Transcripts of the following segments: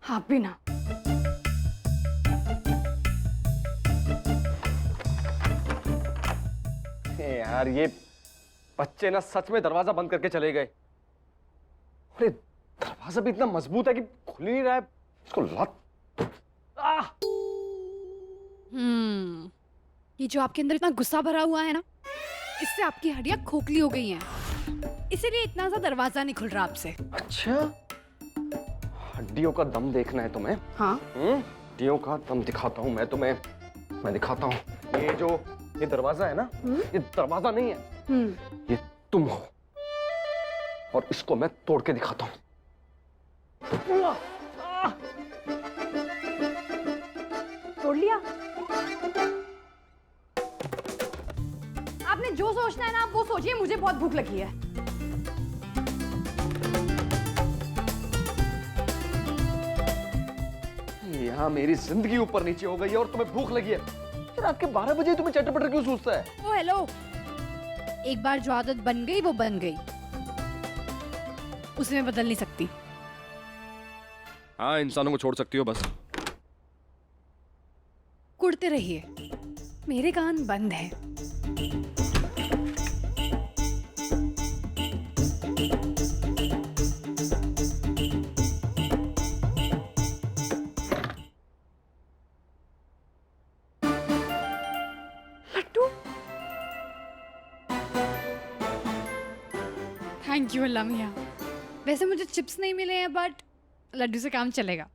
आप भी ना। यार ये बच्चे ना सच में दरवाजा बंद करके चले गए। अरे दरवाजा भी इतना मजबूत है कि खुल ही नहीं रहा है। इसको लत। ये जो आपके अंदर इतना गुस्सा भरा हुआ है ना, इससे आपकी हड्डियां खोखली हो गई हैं, इसीलिए इतना सा दरवाजा नहीं खुल रहा आपसे। अच्छा, हड्डियों का दम देखना है तुम्हें? हाँ। हड्डियों का दम दिखाता हूँ मैं तुम्हें। मैं दिखाता हूँ। ये दरवाजा है ना, ये दरवाजा नहीं है, ये तुम हो। और इसको मैं तोड़ के दिखाता हूँ। तोड़ लिया? आपने जो सोचना है ना आप वो सोचिए, मुझे बहुत भूख लगी है। यहाँ मेरी जिंदगी ऊपर नीचे हो गई है और तुम्हें भूख लगी है। फिर रात के 12 बजे तुम्हें चटर-पटर क्यों सूझता है? ओ हेलो, एक बार जो आदत बन गई वो बन गई, उसे मैं बदल नहीं सकती। हाँ, इंसानों को छोड़ सकती हो बस। कुड़ते रहिए, मेरे कान बंद हैं। लड्डू, थैंक यू अल्लाह मियाँ। वैसे मुझे चिप्स नहीं मिले हैं, बट लड्डू से काम चलेगा।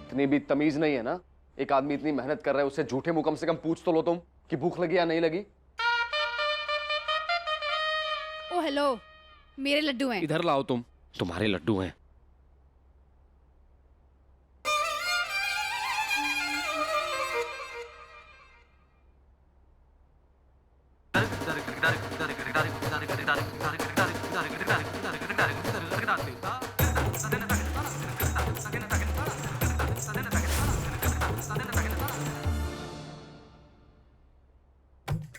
इतनी भी तमीज नहीं है ना? एक आदमी इतनी मेहनत कर रहा है, उससे झूठे मुंह कम से कम पूछ तो लो तुम कि भूख लगी या नहीं लगी। ओ हेलो, मेरे लड्डू हैं। इधर लाओ तुम, तुम्हारे लड्डू हैं।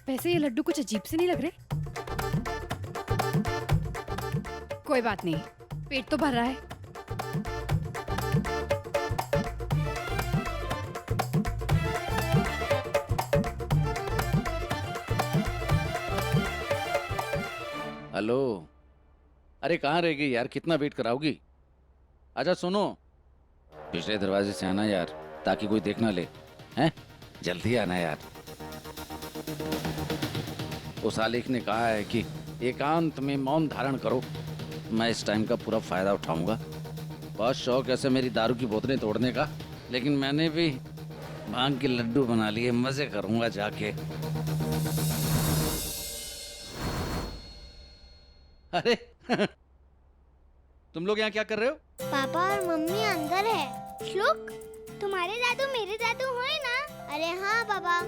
वैसे ये लड्डू कुछ अजीब से नहीं लग रहे? कोई बात नहीं, पेट तो भर रहा है। हेलो, अरे कहाँ रह गई यार, कितना वेट कराओगी? अच्छा सुनो, पिछले दरवाजे से आना यार, ताकि कोई देख ना ले। हैं, जल्दी आना यार। उस आलिक ने कहा है कि एकांत में मौन धारण करो। मैं इस टाइम का पूरा फायदा उठाऊंगा। बहुत शौक ऐसे मेरी दारू की बोतलें तोड़ने का, लेकिन मैंने भी भांग के लड्डू बना लिए, मजे करूंगा जाके। अरे तुम लोग यहाँ क्या कर रहे हो? पापा और मम्मी अंदर है। श्लोक, तुम्हारे दादू मेरे दादू हैं ना? अरे हाँ पापा,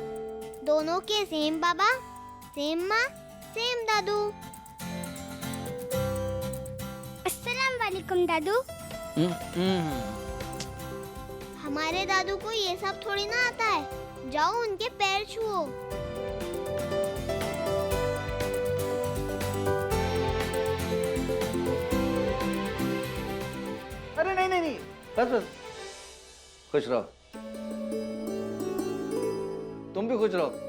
दोनों के सेम बाबा, सेम माँ, सेम दादू। अस्सलाम वालेकुम दादू। हमारे दादू को ये सब थोड़ी ना आता है। जाओ उनके पैर छुओ। अरे नहीं नहीं नहीं, बस बस, खुश रहो, तुम भी खुश रहो।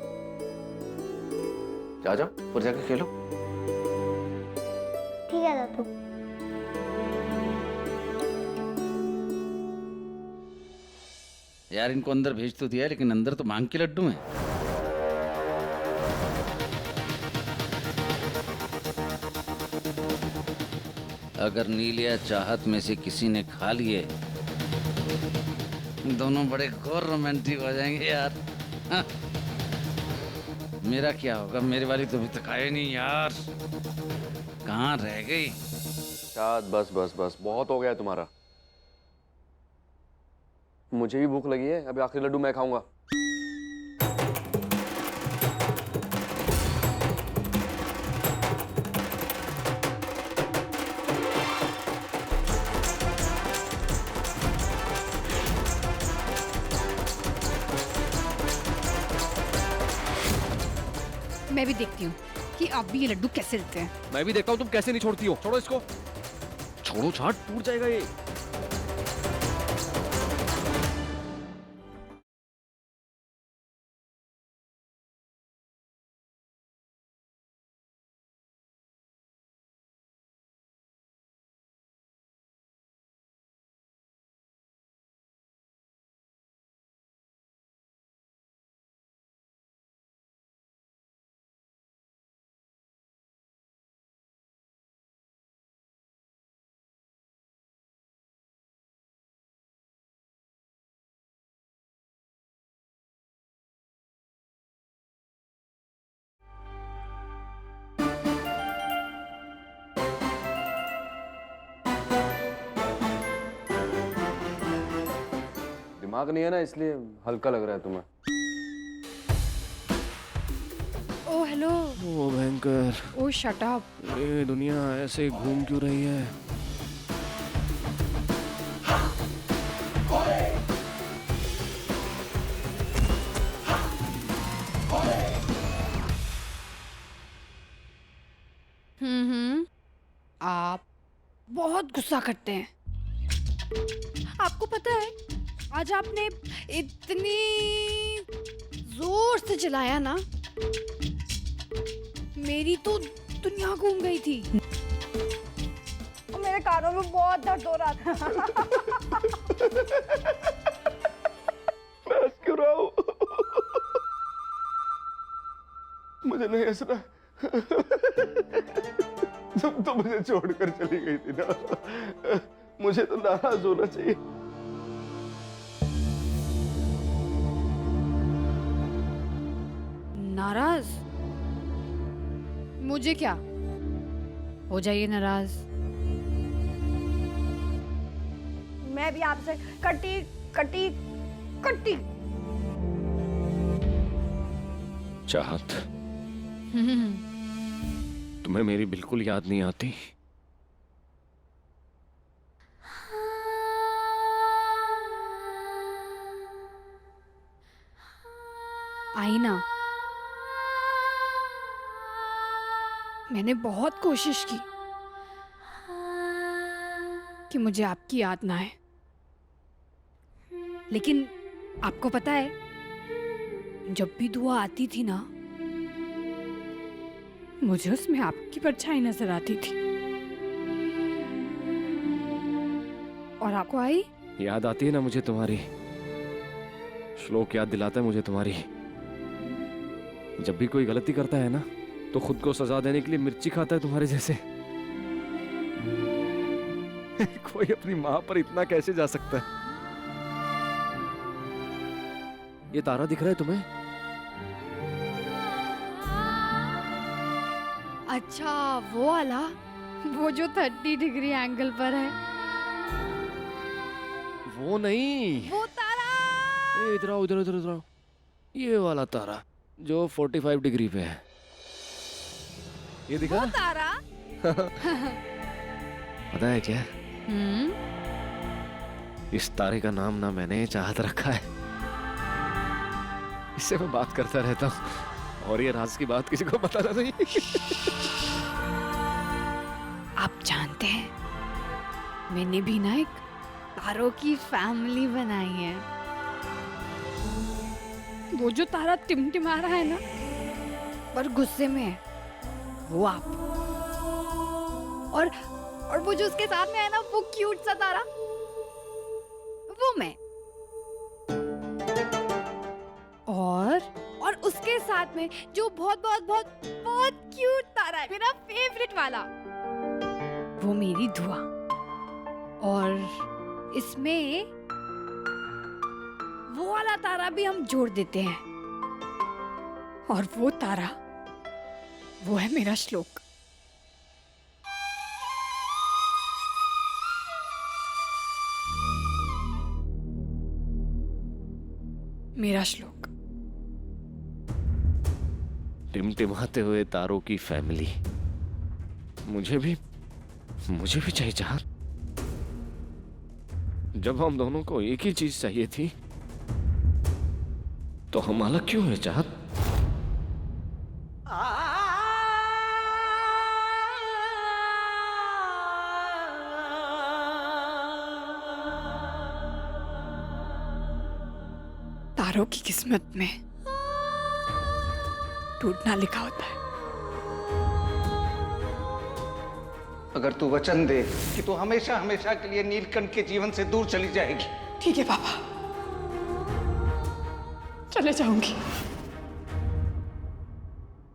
जाओ जाओ, ऊपर जाके खेलो। ठीक है दादू। यार इनको अंदर भेज तो दिया है, लेकिन अंदर तो भांग के लड्डू हैं। अगर नीलिया चाहत में से किसी ने खा लिए, दोनों बड़े घोर रोमांटिक हो जाएंगे यार। हाँ। मेरा क्या होगा? मेरी वाली तो अभी तक आए नहीं यार, कहाँ रह गई? शायद बस बस बस, बहुत हो गया तुम्हारा। मुझे भी भूख लगी है, अभी आखिरी लड्डू मैं खाऊंगा। मैं भी देखती हूँ कि आप भी ये लड्डू कैसे रहते हैं। मैं भी देखता हूँ तुम कैसे नहीं छोड़ती हो। छोड़ो इसको, छोड़ो छाट, टूट जाएगा ये। दिमाग नहीं है ना, इसलिए हल्का लग रहा है तुम्हें। ओह हेलो। ओ भयंकर। Oh shut up. ये दुनिया ऐसे घूम क्यों रही है? आप बहुत गुस्सा करते हैं। आपको पता है आज आपने इतनी जोर से चलाया ना, मेरी तो दुनिया घूम गई थी और मेरे कानों में बहुत दर्द हो रहा था। मैं हंस क्यों रहा हूँ? मुझे नहीं हंसना। तुम तो मुझे छोड़कर चली गई थी ना, मुझे तो नाराज होना चाहिए। नाराज? मुझे क्या? हो जाइए नाराज। मैं भी आपसे कटी कटी कटी। चाहत, तुम्हें मेरी बिल्कुल याद नहीं आती। आई ना। मैंने बहुत कोशिश की कि मुझे आपकी याद ना आए, लेकिन आपको पता है जब भी दुआ आती थी ना, मुझे उसमें आपकी परछाई नजर आती थी। और आपको आई? याद आती है ना मुझे तुम्हारी। श्लोक याद दिलाता है मुझे तुम्हारी। जब भी कोई गलती करता है ना, तो खुद को सजा देने के लिए मिर्ची खाता है तुम्हारे जैसे। कोई अपनी माँ पर इतना कैसे जा सकता है? ये तारा दिख रहा है तुम्हें? अच्छा वो वाला, वो जो 30 डिग्री एंगल पर है। वो नहीं, वो तारा। इधर आओ, इधर इधर इधर आओ। ये वाला तारा जो 45 डिग्री पे है, ये दिखा? वो तारा। पता है क्या? इस तारे का नाम ना मैंने चाहत रखा है, इससे मैं बात करता रहता हूँ और ये राज की बात किसी को बताना नहीं। आप जानते हैं मैंने भी ना एक तारों की फैमिली बनाई है। वो जो तारा टिमटिमा रहा है ना पर गुस्से में है, वो आप। और वो जो उसके साथ में है ना, वो क्यूट सा तारा, वो मैं। और उसके साथ में जो बहुत बहुत बहुत बहुत क्यूट तारा है, मेरा फेवरेट वाला, वो मेरी दुआ। और इसमें वो वाला तारा भी हम जोड़ देते हैं, और वो तारा, वो है मेरा श्लोक। मेरा श्लोक। टिमटिमाते हुए तारों की फैमिली। मुझे भी चाहिए चाहत। जब हम दोनों को एक ही चीज चाहिए थी, तो हम अलग क्यों है चाहत? तारों की किस्मत में टूटना लिखा होता है। अगर तू वचन दे कि तू हमेशा हमेशा के लिए नीलकंठ के जीवन से दूर चली जाएगी। ठीक है पापा, चले जाऊंगी।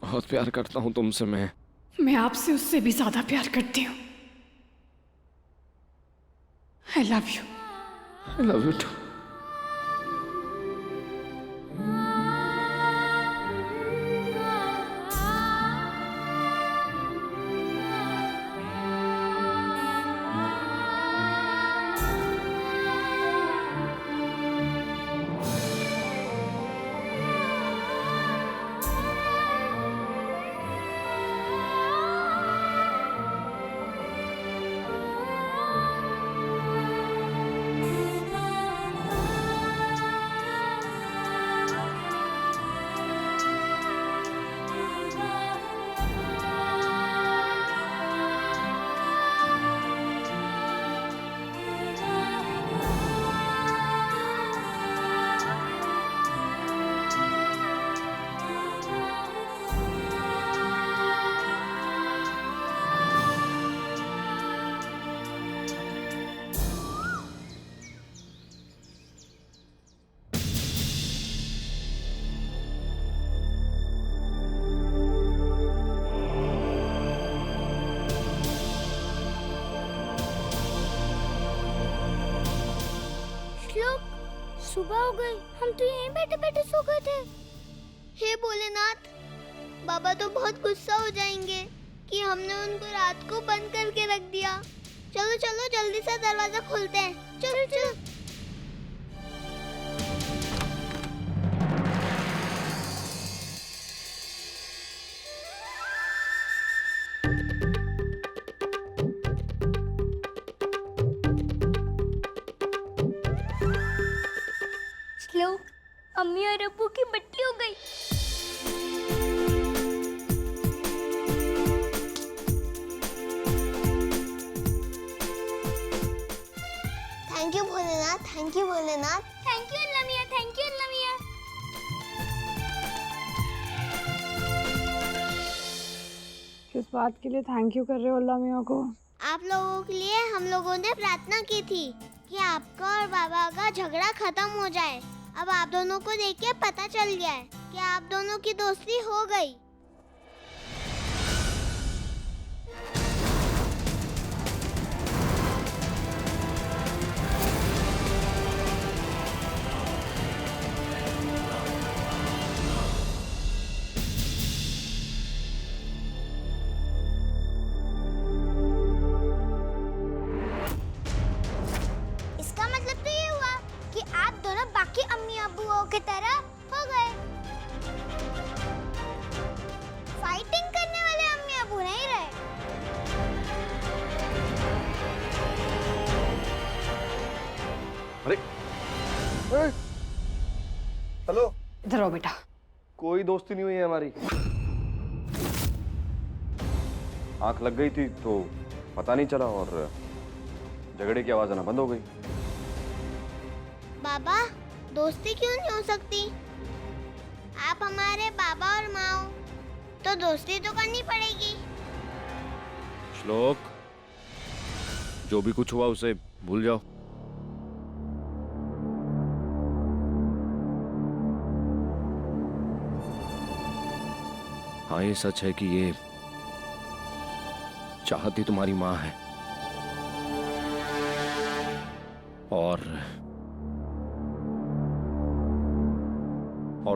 बहुत प्यार करता हूँ तुमसे मैं। मैं आपसे उससे भी ज्यादा प्यार करती हूँ। I love you. I love you too. Shlok, सुबह हो गई, हम तो यहीं बैठे बैठे सो गए थे। हे भोलेनाथ, बाबा तो बहुत गुस्सा हो जाएंगे कि हमने उनको रात को बंद करके रख दिया। चलो चलो जल्दी से दरवाजा खोलते हैं। चलो चलो। श्लोक, अम्मी और अब्बू की बट्टी हो गई। Thank you Bholenath, thank you Bholenath, thank you Allah मियां, थैंक यू अल्लाह मियां। किस बात के लिए थैंक यू कर रहे हो अल्लाह मियां को? आप लोगों के लिए हम लोगों ने प्रार्थना की थी कि आपका और बाबा का झगड़ा खत्म हो जाए। अब आप दोनों को देख के पता चल गया है कि आप दोनों की दोस्ती हो गई। इसका मतलब तो ये हुआ कि आप दोनों बाकी अम्मी अब्बुओं की तरह हो गए। फाइटिंग करने वाले अम्मी अब्बू नहीं रहे। अरे हेलो, इधर आओ बेटा। कोई दोस्ती नहीं हुई है हमारी। आंख लग गई थी तो पता नहीं चला और झगड़े की आवाज आना बंद हो गई। बाबा, दोस्ती क्यों नहीं हो सकती? आप हमारे बाबा और माँ हो, तो दोस्ती तो करनी पड़ेगी। श्लोक, जो भी कुछ हुआ उसे भूल जाओ। हाँ, ये सच है कि ये चाहती तुम्हारी माँ है और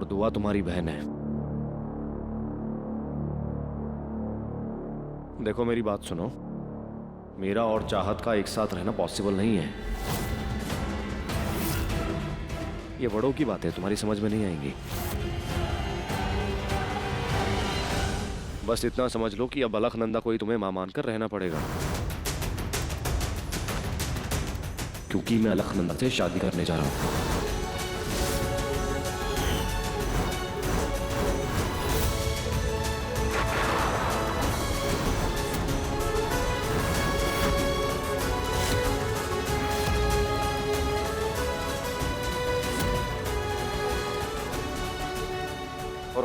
दुआ तुम्हारी बहन है। देखो मेरी बात सुनो, मेरा और चाहत का एक साथ रहना पॉसिबल नहीं है। ये बड़ों की बात है, तुम्हारी समझ में नहीं आएंगी। बस इतना समझ लो कि अब अलखनंदा को ही तुम्हें मां मानकर रहना पड़ेगा, क्योंकि मैं अलखनंदा से शादी करने जा रहा हूं।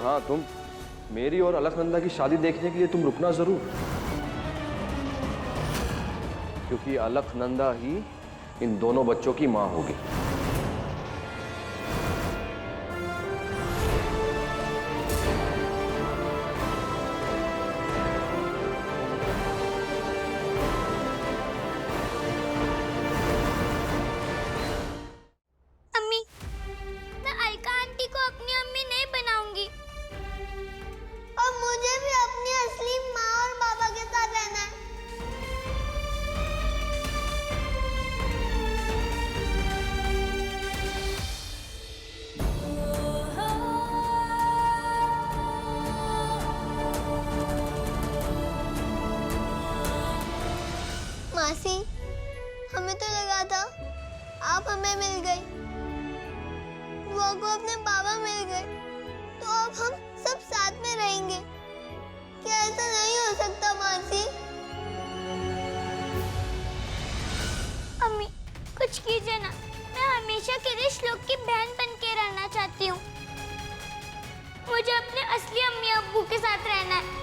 हाँ तुम, मेरी और अलकनंदा की शादी देखने के लिए तुम रुकना जरूर, क्योंकि अलकनंदा ही इन दोनों बच्चों की मां होगी। अम्मी, मैं अलका आंटी को अपनी अम्मी नहीं बनाऊंगी। और मुझे भी अपनी असली माँ और पापा के साथ रहना है। मासी, हमें तो लगा था आप हमें मिल गई, बुआ को अपने बाबा मिल गए, तो अब हम सब साथ में रहेंगे। क्या ऐसा नहीं हो सकता मासी? अम्मी, कुछ कीजिए ना। मैं हमेशा के लिए श्लोक की बहन बन के रहना चाहती हूँ। मुझे अपने असली अम्मी अब्बू के साथ रहना है।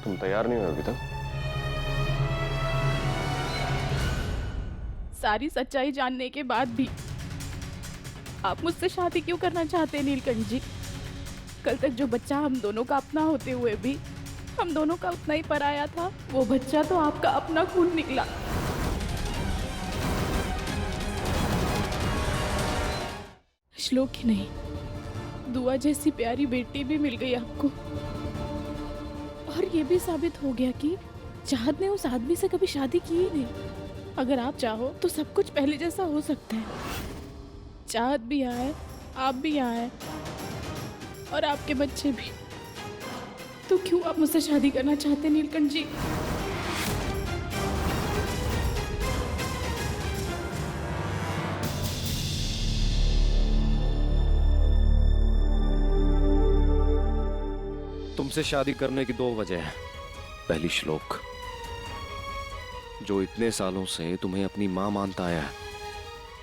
तुम तैयार नहीं हो अभी तक? सारी सच्चाई जानने के बाद भी आप मुझसे शादी क्यों करना चाहते हैं नीलकंठ जी? कल तक जो बच्चा हम दोनों का अपना होते हुए भी हम दोनों का उतना ही पराया था, वो बच्चा तो आपका अपना खून निकला। श्लोक ही नहीं, दुआ जैसी प्यारी बेटी भी मिल गई आपको। और ये भी साबित हो गया कि चाहत ने उस आदमी से कभी शादी की ही नहीं। अगर आप चाहो तो सब कुछ पहले जैसा हो सकता है। चाहत भी आए, आप भी आए और आपके बच्चे भी। तो क्यों आप मुझसे शादी करना चाहते हैं नीलकंठ जी? तुमसे शादी करने की 2 वजह हैं। पहली, श्लोक जो इतने सालों से तुम्हें अपनी मां मानता आया है,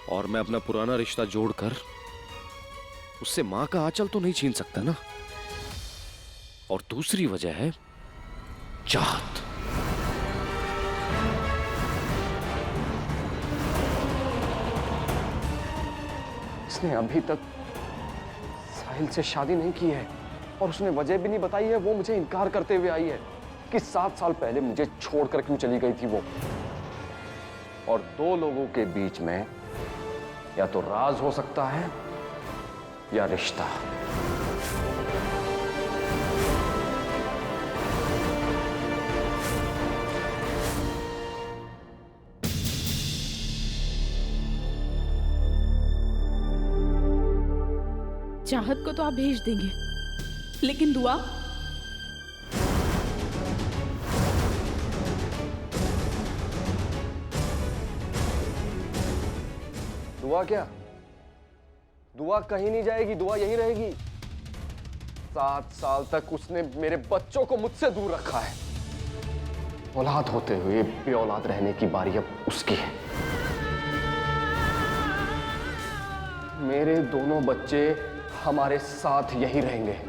और मैं अपना पुराना रिश्ता जोड़कर उससे मां का आंचल तो नहीं छीन सकता ना। और दूसरी वजह है चाहत। इसने अभी तक साहिल से शादी नहीं की है, और उसने वजह भी नहीं बताई है। वो मुझे इनकार करते हुए आई है कि 7 साल पहले मुझे छोड़कर क्यों चली गई थी वो। और 2 लोगों के बीच में या तो राज हो सकता है या रिश्ता। चाहत को तो आप भेज देंगे, लेकिन दुआ? दुआ क्या? दुआ कहीं नहीं जाएगी, दुआ यहीं रहेगी। 7 साल तक उसने मेरे बच्चों को मुझसे दूर रखा है। औलाद होते हुए बेऔलाद रहने की बारी अब उसकी है। मेरे दोनों बच्चे हमारे साथ यहीं रहेंगे।